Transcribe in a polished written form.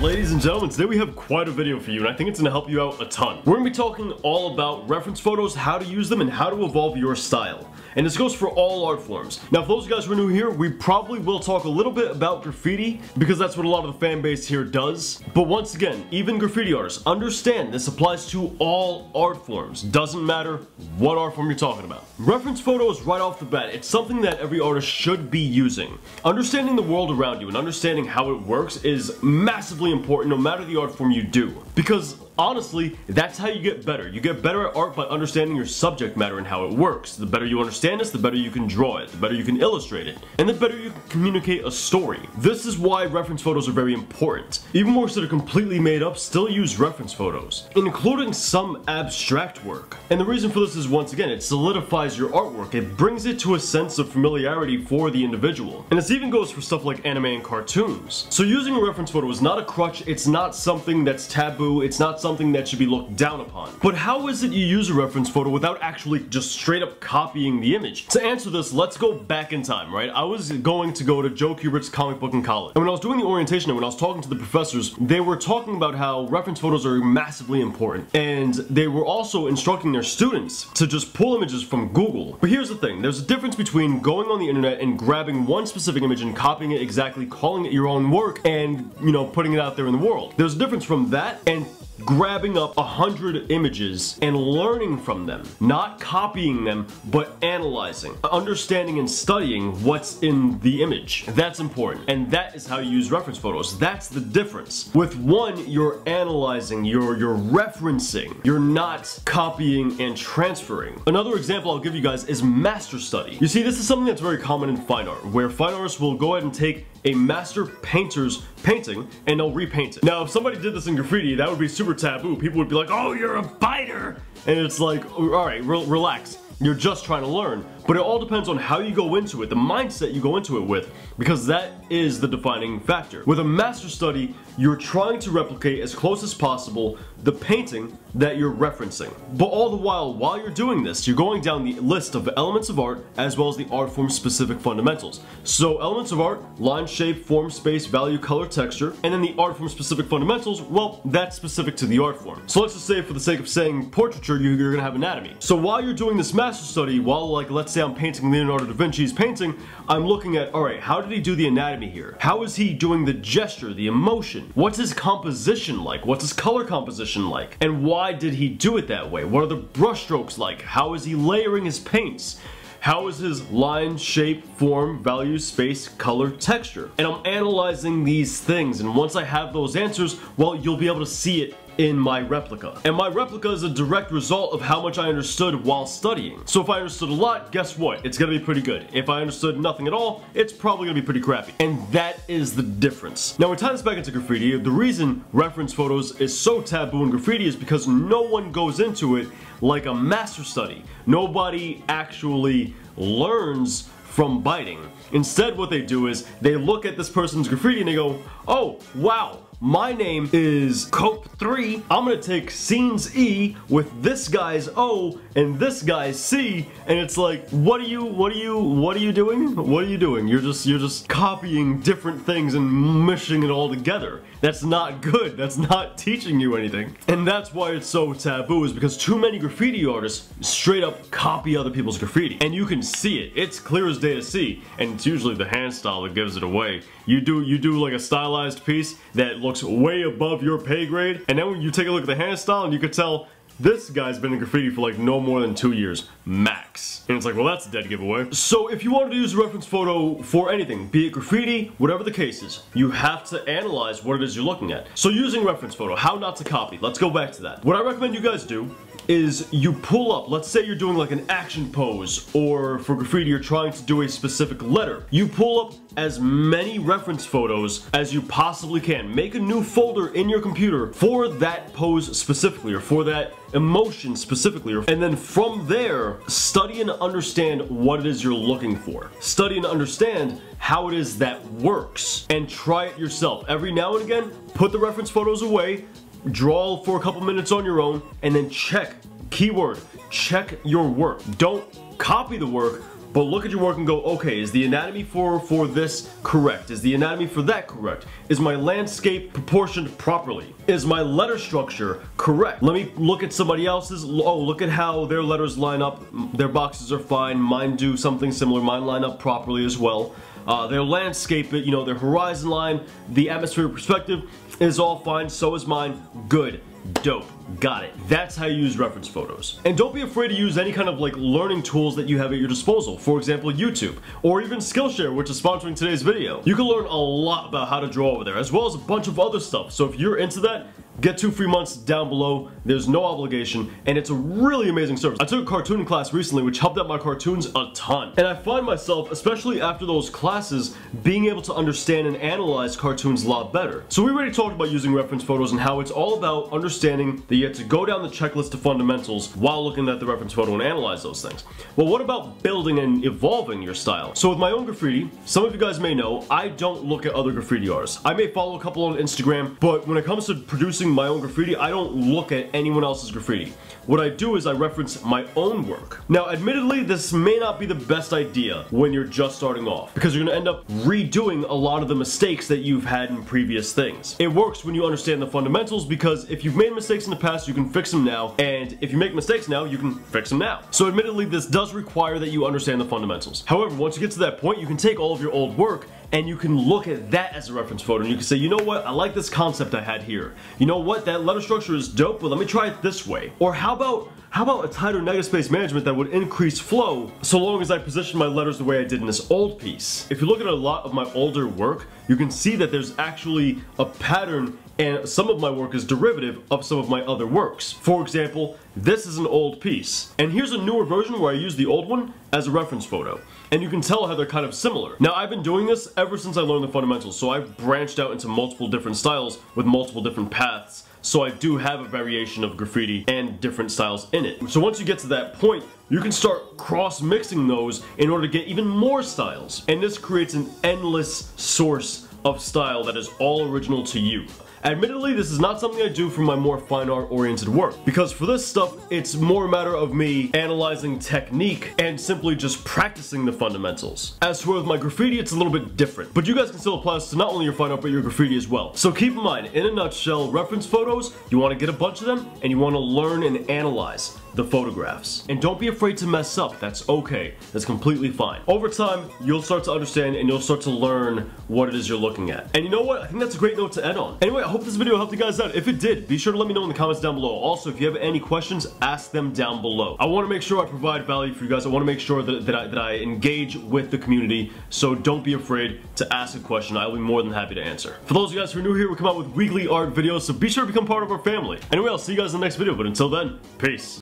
Ladies and gentlemen, today we have quite a video for you, and I think it's going to help you out a ton. We're going to be talking all about reference photos, how to use them, and how to evolve your style. And this goes for all art forms. Now, for those of you guys who are new here, we probably will talk a little bit about graffiti, because that's what a lot of the fan base here does. But once again, even graffiti artists, understand this applies to all art forms. Doesn't matter what art form you're talking about. Reference photos right off the bat, it's something that every artist should be using. Understanding the world around you and understanding how it works is massively important no matter the art form you do. Because honestly, that's how you get better. You get better at art by understanding your subject matter and how it works. The better you understand this, the better you can draw it, the better you can illustrate it, and the better you can communicate a story. This is why reference photos are very important. Even works that are completely made up still use reference photos, including some abstract work. And the reason for this is, once again, it solidifies your artwork. It brings it to a sense of familiarity for the individual. And this even goes for stuff like anime and cartoons. So using a reference photo is not a crutch, it's not something that's taboo, it's not something that should be looked down upon. But how is it you use a reference photo without actually just straight up copying the image? To answer this, let's go back in time, right? I was going to go to Joe Kubert's comic book in college. And when I was doing the orientation and when I was talking to the professors, they were talking about how reference photos are massively important. And they were also instructing their students to just pull images from Google. But here's the thing, there's a difference between going on the internet and grabbing one specific image and copying it exactly, calling it your own work, and, you know, putting it out there in the world. There's a difference from that and grabbing up 100 images and learning from them. Not copying them, but analyzing, understanding and studying what's in the image. That's important, and that is how you use reference photos. That's the difference. With one, you're analyzing, you're referencing, you're not copying and transferring. Another example I'll give you guys is master study. You see, this is something that's very common in fine art, where fine artists will go ahead and take a master painter's painting and they'll repaint it. Now, if somebody did this in graffiti, that would be super taboo. People would be like, oh, you're a biter! And it's like, alright, relax. You're just trying to learn. But it all depends on how you go into it, the mindset you go into it with, because that is the defining factor. With a master study, you're trying to replicate as close as possible the painting that you're referencing. But all the while you're doing this, you're going down the list of elements of art as well as the art form specific fundamentals. So elements of art, line, shape, form, space, value, color, texture, and then the art form specific fundamentals, well, that's specific to the art form. So let's just say, for the sake of saying portraiture, you're gonna have anatomy. So while you're doing this master study, while, like, let's say I'm painting Leonardo da Vinci's painting, I'm looking at, alright, how did he do the anatomy here? How is he doing the gesture, the emotion? What's his composition like? What's his color composition like? And why did he do it that way? What are the brush strokes like? How is he layering his paints? How is his line, shape, form, value, space, color, texture? And I'm analyzing these things, and once I have those answers, well, you'll be able to see it in my replica. And my replica is a direct result of how much I understood while studying. So if I understood a lot, guess what? It's gonna be pretty good. If I understood nothing at all, it's probably gonna be pretty crappy. And that is the difference. Now, we tie this back into graffiti. The reason reference photos is so taboo in graffiti is because no one goes into it like a master study. Nobody actually learns from biting. Instead, what they do is they look at this person's graffiti and they go, oh, wow, my name is Cope3. I'm gonna take scene's E with this guy's O and this guy's C, and it's like, what are you doing? What are you doing? You're just copying different things and mushing it all together. That's not good. That's not teaching you anything. And that's why it's so taboo, is because too many graffiti artists straight up copy other people's graffiti. And you can see it. It's clear as day to see. And it's usually the hand style that gives it away. You do like a stylized piece that looks way above your pay grade, and then when you take a look at the hand style and you could tell this guy's been in graffiti for like no more than 2 years, max. And it's like, well, that's a dead giveaway. So if you wanted to use a reference photo for anything, be it graffiti, whatever the case is, you have to analyze what it is you're looking at. So using reference photo, how not to copy, let's go back to that. What I recommend you guys do is you pull up, let's say you're doing like an action pose, or for graffiti you're trying to do a specific letter. You pull up as many reference photos as you possibly can. Make a new folder in your computer for that pose specifically, or for that emotion specifically, and then from there, study and understand what it is you're looking for. Study and understand how it is that works, and try it yourself. Every now and again, put the reference photos away, draw for a couple minutes on your own, and then check, keyword, check your work. Don't copy the work, but look at your work and go, okay, is the anatomy for this correct? Is the anatomy for that correct? Is my landscape proportioned properly? Is my letter structure correct? Let me look at somebody else's. Oh, look at how their letters line up. Their boxes are fine. Mine do something similar. Mine line up properly as well. Their landscape, you know, their horizon line, the atmospheric perspective is all fine. So is mine. Good. Dope. Got it. That's how you use reference photos. And don't be afraid to use any kind of like learning tools that you have at your disposal. For example, YouTube, or even Skillshare, which is sponsoring today's video. You can learn a lot about how to draw over there, as well as a bunch of other stuff. So if you're into that, get 2 free months down below. There's no obligation, and it's a really amazing service. I took a cartooning class recently, which helped out my cartoons a ton. And I find myself, especially after those classes, being able to understand and analyze cartoons a lot better. So we already talked about using reference photos and how it's all about understanding that you have to go down the checklist of fundamentals while looking at the reference photo and analyze those things. Well, what about building and evolving your style? So with my own graffiti, some of you guys may know, I don't look at other graffiti artists. I may follow a couple on Instagram, but when it comes to producing my own graffiti, I don't look at anyone else's graffiti. What I do is I reference my own work. Now, admittedly, this may not be the best idea when you're just starting off, because you're gonna end up redoing a lot of the mistakes that you've had in previous things. It works when you understand the fundamentals, because if you've made mistakes in the past, you can fix them now, and if you make mistakes now, you can fix them now. So admittedly, this does require that you understand the fundamentals. However, once you get to that point, you can take all of your old work and you can look at that as a reference photo, and you can say, you know what, I like this concept I had here. You know what, that letter structure is dope, but let me try it this way. Or how about a tighter negative space management that would increase flow so long as I position my letters the way I did in this old piece? If you look at a lot of my older work, you can see that there's actually a pattern, and some of my work is derivative of some of my other works. For example, this is an old piece, and here's a newer version where I use the old one as a reference photo, and you can tell how they're kind of similar. Now, I've been doing this ever since I learned the fundamentals, so I've branched out into multiple different styles with multiple different paths, so I do have a variation of graffiti and different styles in it. So once you get to that point, you can start cross-mixing those in order to get even more styles, and this creates an endless source of style that is all original to you. Admittedly, this is not something I do for my more fine art oriented work, because for this stuff, it's more a matter of me analyzing technique and simply just practicing the fundamentals. As for with my graffiti, it's a little bit different, but you guys can still apply this to not only your fine art, but your graffiti as well. So keep in mind, in a nutshell, reference photos, you want to get a bunch of them, and you want to learn and analyze the photographs. And don't be afraid to mess up, that's okay, that's completely fine. Over time, you'll start to understand and you'll start to learn what it is you're looking at. And you know what, I think that's a great note to end on. Anyway, I hope this video helped you guys out. If it did, be sure to let me know in the comments down below. Also, if you have any questions, ask them down below. I want to make sure I provide value for you guys. I want to make sure that I engage with the community, so don't be afraid to ask a question. I'll be more than happy to answer. For those of you guys who are new here, we come out with weekly art videos, so be sure to become part of our family. Anyway, I'll see you guys in the next video, but until then, peace.